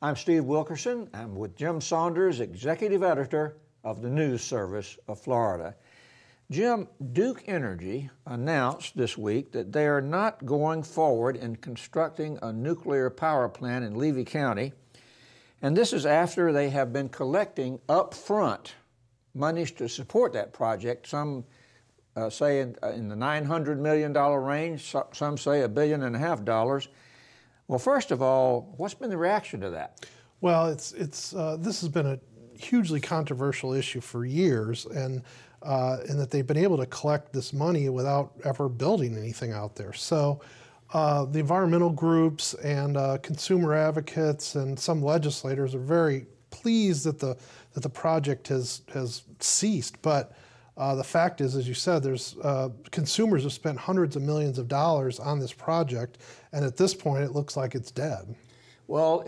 I'm Steve Wilkerson. I'm with Jim Saunders, Executive Editor of the News Service of Florida. Jim, Duke Energy announced this week that they are not going forward in constructing a nuclear power plant in Levy County, and this is after they have been collecting upfront monies to support that project. Some say in the $900 million range, some say $1.5 billion. Well, first of all, what's been the reaction to that? Well, this has been a hugely controversial issue for years, and in that they've been able to collect this money without ever building anything out there. So the environmental groups and consumer advocates and some legislators are very pleased that the project has ceased. But the fact is, as you said, there's consumers have spent hundreds of millions of dollars on this project, and at this point it looks like it's dead. Well,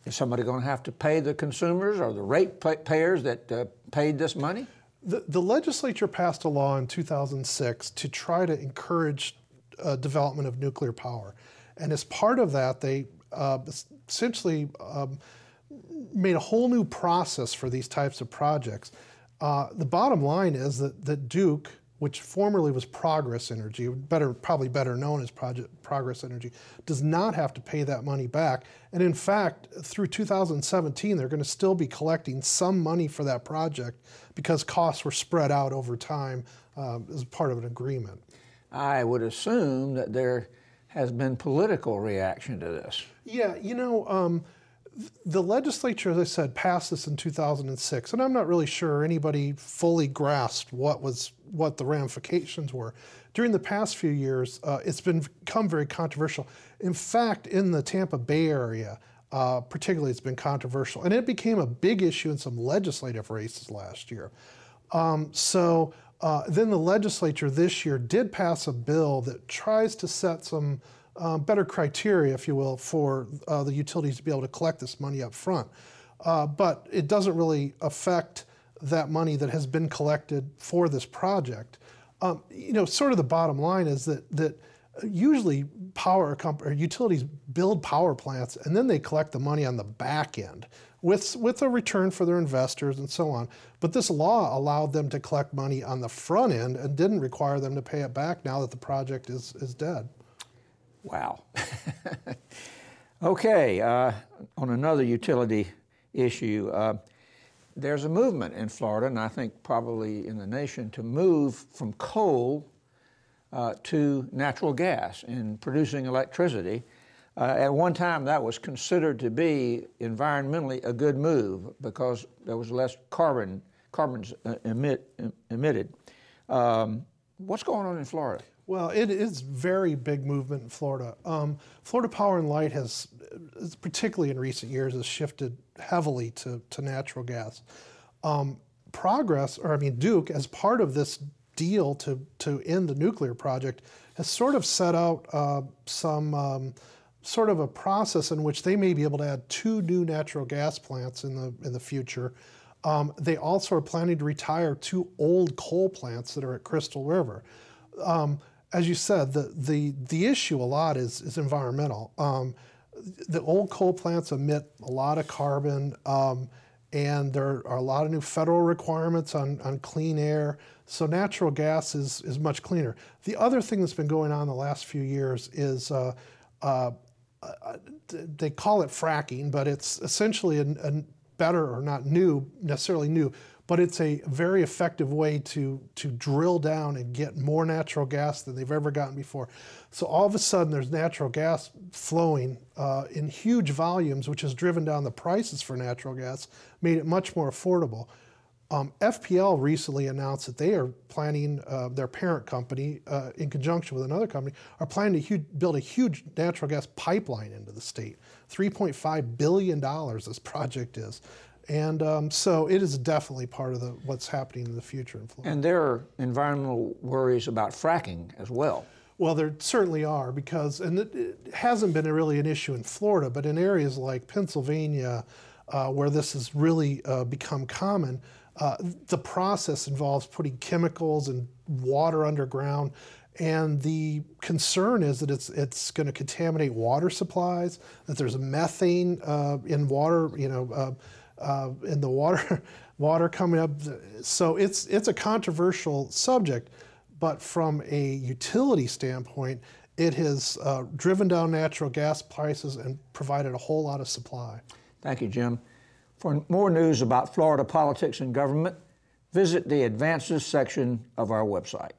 is somebody going to have to pay the consumers or the ratepayers that paid this money? The legislature passed a law in 2006 to try to encourage development of nuclear power. And as part of that, they essentially made a whole new process for these types of projects. The bottom line is that Duke, which formerly was Progress Energy, probably better known as Progress Energy, does not have to pay that money back. And in fact, through 2017, they're going to still be collecting some money for that project because costs were spread out over time as part of an agreement. I would assume that there has been political reaction to this. Yeah, you know, the legislature, as I said, passed this in 2006, and I'm not really sure anybody fully grasped what the ramifications were. During the past few years, it's become very controversial. In fact, in the Tampa Bay area, particularly, it's been controversial, and it became a big issue in some legislative races last year. Then the legislature this year did pass a bill that tries to set some better criteria, if you will, for the utilities to be able to collect this money up front. But it doesn't really affect that money that has been collected for this project. You know, sort of the bottom line is that usually utilities build power plants and then they collect the money on the back end with a return for their investors and so on. But this law allowed them to collect money on the front end and didn't require them to pay it back now that the project is dead. Wow. Okay, on another utility issue, there's a movement in Florida, and I think probably in the nation, to move from coal to natural gas in producing electricity. At one time, that was considered to be environmentally a good move because there was less carbons emitted. What's going on in Florida? Well, it is a very big movement in Florida. Florida Power and Light has, particularly in recent years, has shifted heavily to natural gas. Duke, as part of this deal to end the nuclear project, has sort of set out some sort of a process in which they may be able to add 2 new natural gas plants in the future. They also are planning to retire 2 old coal plants that are at Crystal River. As you said, the issue a lot is environmental. The old coal plants emit a lot of carbon, and there are a lot of new federal requirements on clean air, so natural gas is much cleaner. The other thing that's been going on the last few years is, they call it fracking, but it's essentially a better, or not necessarily new, but it's a very effective way to drill down and get more natural gas than they've ever gotten before. So all of a sudden there's natural gas flowing in huge volumes, which has driven down the prices for natural gas, made it much more affordable. FPL recently announced that they are planning, their parent company, in conjunction with another company, are planning to build a huge natural gas pipeline into the state. $3.5 billion this project is. And so it is definitely part of what's happening in the future in Florida. And there are environmental worries about fracking as well. Well, there certainly are, because, and it hasn't been really an issue in Florida, but in areas like Pennsylvania, where this has really become common, the process involves putting chemicals and water underground, And the concern is that it's going to contaminate water supplies, that there's methane in water, in the water coming up. So it's a controversial subject, but from a utility standpoint, it has driven down natural gas prices and provided a whole lot of supply. Thank you, Jim. For more news about Florida politics and government, visit the Advances section of our website.